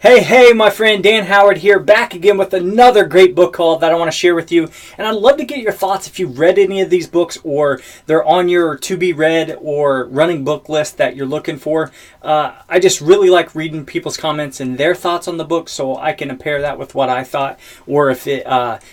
Hey, my friend Dan Howard here, back again with another great book haul that I want to share with you. And I'd love to get your thoughts if you've read any of these books or they're on your to-be-read or running book list that you're looking for. I just really like reading people's comments and their thoughts on the book so I can compare that with what I thought, or if it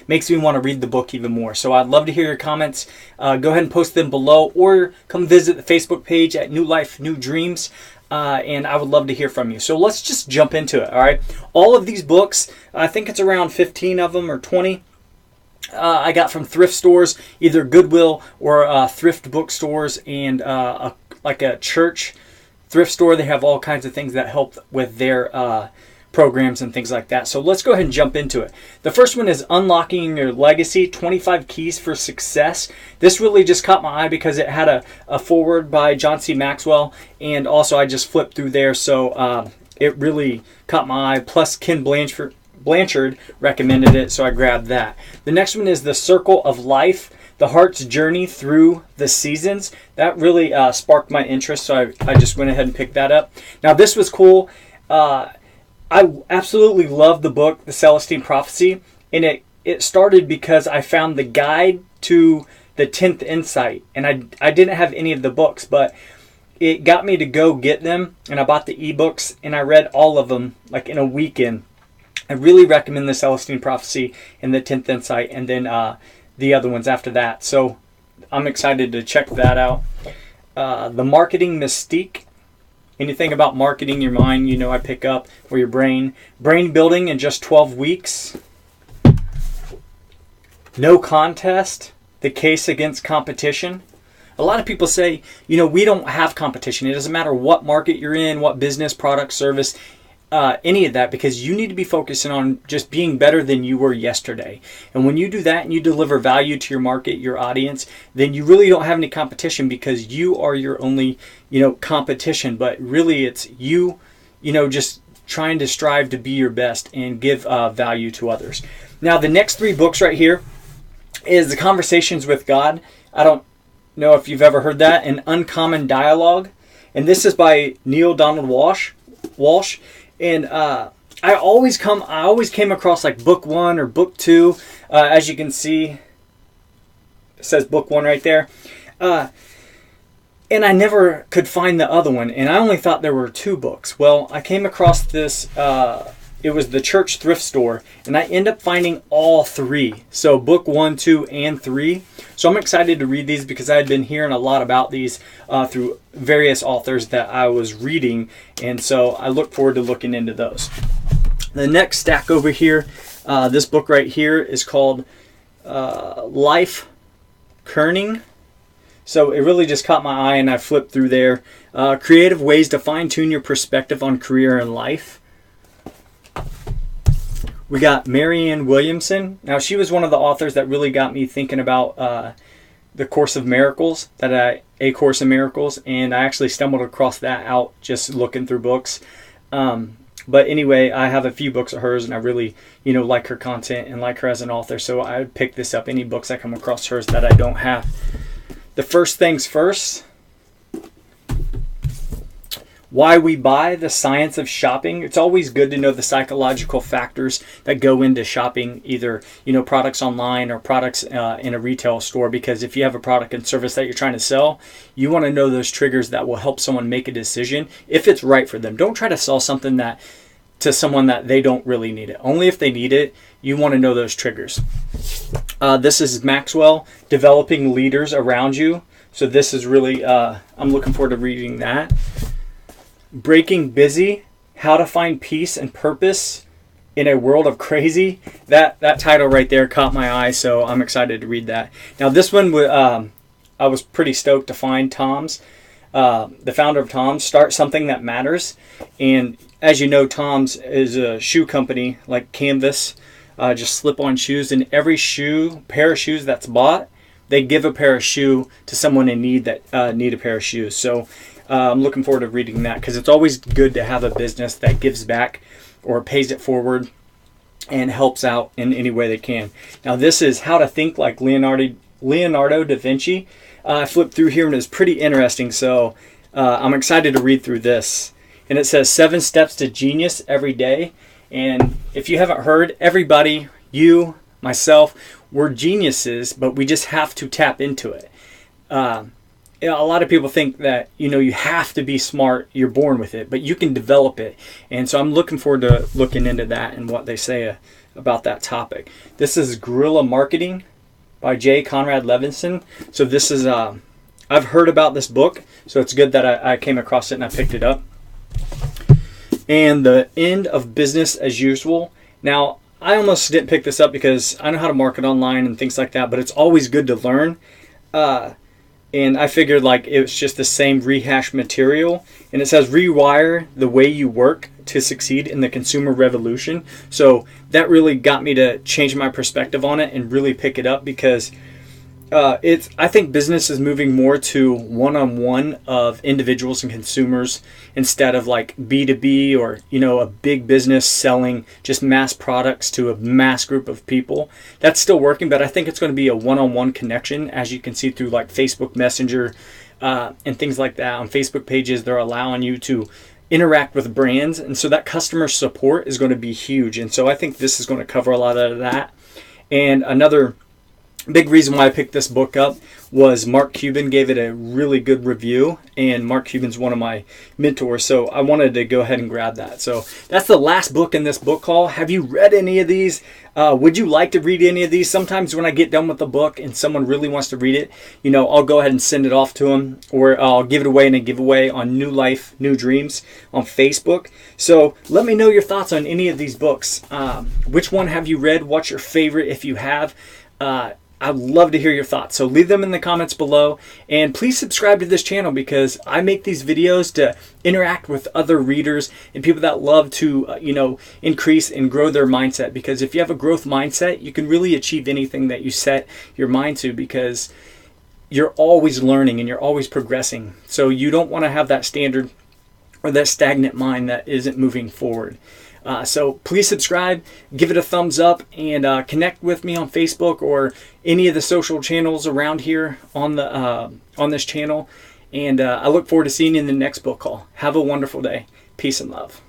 makes me want to read the book even more. So I'd love to hear your comments. Go ahead and post them below, or come visit the Facebook page at New Life, New Dreams. And I would love to hear from you. So let's just jump into it, all right? All of these books, I think it's around 15 of them or 20, I got from thrift stores, either Goodwill or thrift bookstores, and like a church thrift store. They have all kinds of things that help with their programs and things like that. So let's go ahead and jump into it. The first one is Unlocking Your Legacy, 25 Keys for Success. This really just caught my eye because it had a foreword by John C. Maxwell, and also I just flipped through there, so it really caught my eye. Plus Ken Blanchard recommended it, so I grabbed that. The next one is The Circle of Life, The Heart's Journey Through the Seasons. That really sparked my interest, so I just went ahead and picked that up. Now this was cool. I absolutely love the book, The Celestine Prophecy, and it started because I found the guide to the 10th Insight, and I didn't have any of the books, but it got me to go get them, and I bought the ebooks, and I read all of them like in a weekend. I really recommend The Celestine Prophecy and the 10th Insight, and then the other ones after that. So I'm excited to check that out. The Marketing Mystique. Anything about marketing your mind, you know, I pick up, or your brain. Brain Building in Just 12 Weeks. No Contest, The Case Against Competition. A lot of people say, you know, we don't have competition. It doesn't matter what market you're in, what business, product, service, any of that, because you need to be focusing on just being better than you were yesterday. And when you do that and you deliver value to your market, your audience, then you really don't have any competition, because you are your only, you know, competition. But really it's you know, just trying to strive to be your best and give value to others. Now the next three books right here is The Conversations with God. I don't know if you've ever heard that. An Uncommon Dialogue. And this is by Neale Donald Walsch. And I always came across like book 1 or book 2. As you can see, it says book 1 right there. And I never could find the other one. And I only thought there were 2 books. Well, I came across this, it was the church thrift store. And I ended up finding all 3. So book 1, 2, and 3. So I'm excited to read these because I had been hearing a lot about these through various authors that I was reading. And so I look forward to looking into those. The next stack over here, this book right here is called Life Kerning. So it really just caught my eye and I flipped through there. Creative Ways to Fine-Tune Your Perspective on Career and Life. We got Marianne Williamson. Now she was one of the authors that really got me thinking about the Course of Miracles, A Course in Miracles, and I actually stumbled across that out just looking through books. But anyway, I have a few books of hers, and I really, you know, like her content and like her as an author, so I would pick this up, any books I come across hers that I don't have. The First Things First. Why We Buy, The Science of Shopping. It's always good to know the psychological factors that go into shopping, either, you know, products online or products in a retail store, because if you have a product and service that you're trying to sell, you want to know those triggers that will help someone make a decision if it's right for them. Don't try to sell something that to someone that they don't really need it. Only if they need it, you want to know those triggers. This is Maxwell, Developing Leaders Around You. So this is really, I'm looking forward to reading that. Breaking Busy, How to Find Peace and Purpose in a World of Crazy. That title right there caught my eye, so I'm excited to read that. Now this one, I was pretty stoked to find Tom's. The founder of Tom's, Start Something That Matters. And as you know, Tom's is a shoe company like Canvas, just slip-on shoes. And every pair of shoes that's bought, they give a pair of shoe to someone in need that need a pair of shoes. So I'm looking forward to reading that, because it's always good to have a business that gives back or pays it forward and helps out in any way they can. Now this is How to Think Like Leonardo da Vinci. I flipped through here and it's pretty interesting, so I'm excited to read through this. and it says 7 steps to genius every day. And if you haven't heard, everybody, you, myself, we're geniuses, but we just have to tap into it. A lot of people think that, you have to be smart, you're born with it, but you can develop it. And so I'm looking forward to looking into that and what they say about that topic. This is Guerrilla Marketing by J. Conrad Levinson. So this is, I've heard about this book, so it's good that I came across it and I picked it up. And The End of Business as Usual. Now, I almost didn't pick this up because I know how to market online and things like that, but it's always good to learn. And I figured like it was just the same rehashed material. And it says rewire the way you work to succeed in the consumer revolution. So that really got me to change my perspective on it and really pick it up, because I think business is moving more to one-on-one of individuals and consumers instead of like B2B or, a big business selling just mass products to a mass group of people. That's still working, but I think it's going to be a one-on-one connection, as you can see through like Facebook Messenger and things like that. On Facebook pages, they're allowing you to interact with brands, and so that customer support is going to be huge. And so I think this is going to cover a lot of that. And another big reason why I picked this book up was Mark Cuban gave it a really good review, and Mark Cuban's one of my mentors, so I wanted to go ahead and grab that. So that's the last book in this book haul. Have you read any of these? Would you like to read any of these? Sometimes when I get done with the book and someone really wants to read it, I'll go ahead and send it off to them, or I'll give it away in a giveaway on New Life, New Dreams on Facebook. So let me know your thoughts on any of these books. Which one have you read? What's your favorite if you have? I'd love to hear your thoughts. So leave them in the comments below, and please subscribe to this channel, because I make these videos to interact with other readers and people that love to, increase and grow their mindset. Because if you have a growth mindset, you can really achieve anything that you set your mind to, because you're always learning and you're always progressing. So you don't want to have that standard or that stagnant mind that isn't moving forward. So please subscribe, give it a thumbs up, and connect with me on Facebook or any of the social channels around here on this channel. And I look forward to seeing you in the next book call. Have a wonderful day. Peace and love.